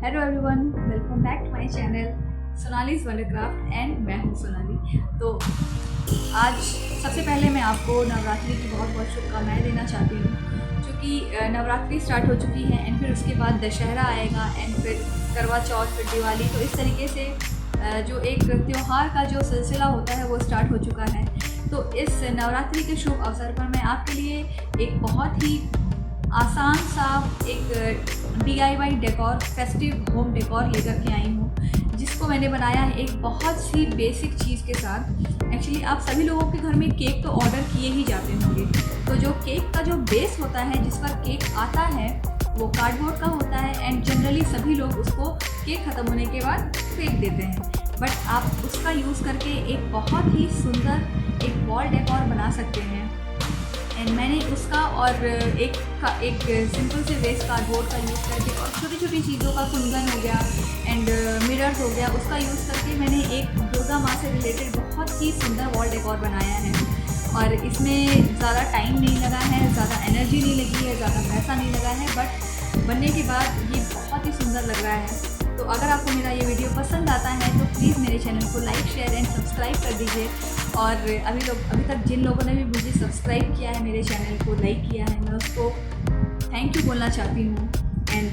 Hello everyone, welcome back to my channel Sonali's wondercraft and मैं हूँ सोनाली। तो आज सबसे पहले मैं आपको नवरात्रि की बहुत बहुत शुभकामनाएं देना चाहती हूँ, क्योंकि नवरात्रि स्टार्ट हो चुकी है एंड फिर उसके बाद दशहरा आएगा एंड फिर करवा चौथ, फिर दिवाली। तो इस तरीके से जो एक त्यौहार का जो सिलसिला होता है वो स्टार्ट हो चुका है। तो इस नवरात्रि के शुभ अवसर पर मैं आपके लिए एक बहुत ही आसान सा एक DIY decor, festive home decor लेकर के आई हूँ, जिसको मैंने बनाया है एक बहुत सी बेसिक चीज़ के साथ। एक्चुअली आप सभी लोगों के घर में केक तो ऑर्डर किए ही जाते होंगे। तो जो केक का जो बेस होता है, जिस पर केक आता है, वो कार्डबोर्ड का होता है एंड जनरली सभी लोग उसको केक ख़त्म होने के बाद फेंक देते हैं। बट आप उसका यूज़ करके एक बहुत ही सुंदर एक वॉल डेकोर बना सकते हैं। एंड मैंने उसका और एक सिंपल से वेस्ट कार्डबोर्ड का यूज़ करके और छोटी छोटी चीज़ों का कुंदन हो गया एंड मिरर्स हो गया, उसका यूज़ करके मैंने एक दुर्गा माँ से रिलेटेड बहुत ही सुंदर वॉल डेकोर बनाया है। और इसमें ज़्यादा टाइम नहीं लगा है, ज़्यादा एनर्जी नहीं लगी है, ज़्यादा पैसा नहीं लगा है, बट बनने के बाद ये बहुत ही सुंदर लग रहा है। तो अगर आपको मेरा ये वीडियो पसंद आता है तो प्लीज़ मेरे चैनल को लाइक, शेयर एंड सब्सक्राइब कर दीजिए। और अभी तक जिन लोगों ने भी मुझे सब्सक्राइब किया है, मेरे चैनल को लाइक किया है, मैं उसको थैंक यू बोलना चाहती हूँ। एंड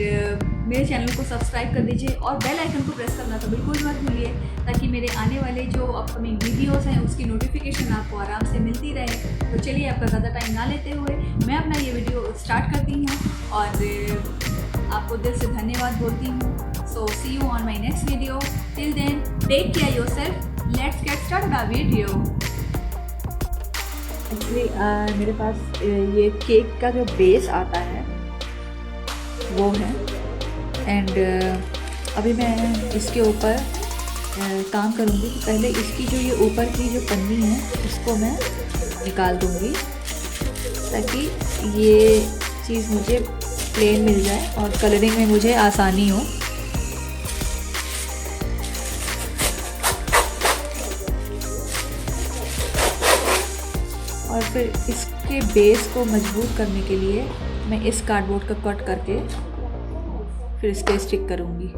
मेरे चैनल को सब्सक्राइब कर दीजिए और बेल आइकन को प्रेस करना तो बिल्कुल मत भूलिए, ताकि मेरे आने वाले जो अपकमिंग वीडियोस हैं उसकी नोटिफिकेशन आपको आराम से मिलती रहे। तो चलिए, आपका ज़्यादा टाइम ना लेते हुए मैं अपना ये वीडियो स्टार्ट करती हूँ और आपको दिल से धन्यवाद बोलती हूँ। So see you on my next video. Till then, take care yourself. Let's get started our video. Actually मेरे पास ये केक का जो बेस आता है वो है एंड अभी मैं इसके ऊपर काम करूँगी। तो पहले इसकी जो ये ऊपर की जो पन्नी है उसको मैं निकाल दूँगी, ताकि ये चीज़ मुझे प्लेन मिल जाए और कलरिंग में मुझे आसानी हो। और फिर इसके बेस को मजबूत करने के लिए मैं इस कार्डबोर्ड का कट करके फिर इसके स्टिक करूँगी।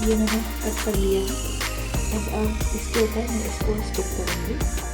ये मैंने कट कर लिया है और इसके ऊपर मैं इसको स्टिक करूँगी।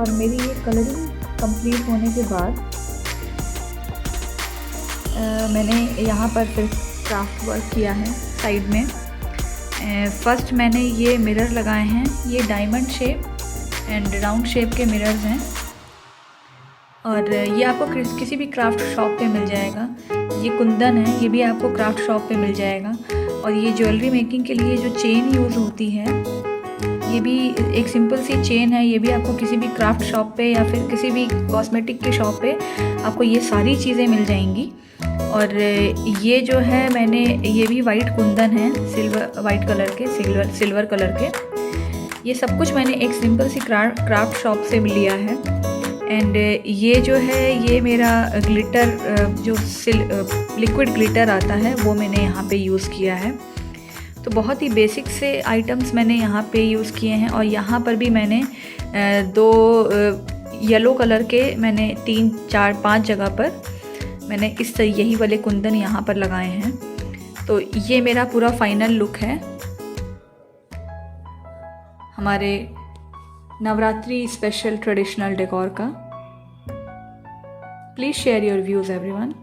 और मेरी ये कलरिंग कंप्लीट होने के बाद मैंने यहाँ पर फिर क्राफ्ट वर्क किया है साइड में। फर्स्ट मैंने ये मिरर लगाए हैं, ये diamond shape and round shape के मिरर्स हैं और ये आपको किसी भी क्राफ्ट शॉप पे मिल जाएगा। ये कुंदन है, ये भी आपको क्राफ्ट शॉप पे मिल जाएगा। और ये ज्वेलरी मेकिंग के लिए जो चेन यूज़ होती है, ये भी एक सिंपल सी चेन है, ये भी आपको किसी भी क्राफ्ट शॉप पे या फिर किसी भी कॉस्मेटिक के शॉप पे आपको ये सारी चीज़ें मिल जाएंगी। और ये जो है मैंने, ये भी वाइट कुंदन है, वाइट कलर के, सिल्वर कलर के। ये सब कुछ मैंने एक सिंपल सी क्राफ्ट शॉप से लिया है। एंड ये जो है, ये मेरा ग्लिटर, जो लिक्विड ग्लिटर आता है, वो मैंने यहाँ पे यूज़ किया है। तो बहुत ही बेसिक से आइटम्स मैंने यहाँ पे यूज़ किए हैं। और यहाँ पर भी मैंने 2 येलो कलर के, मैंने 3, 4, 5 जगह पर मैंने यही वाले कुंदन यहाँ पर लगाए हैं। तो ये मेरा पूरा फाइनल लुक है हमारे नवरात्रि स्पेशल ट्रेडिशनल डेकोर का। Please share your views everyone.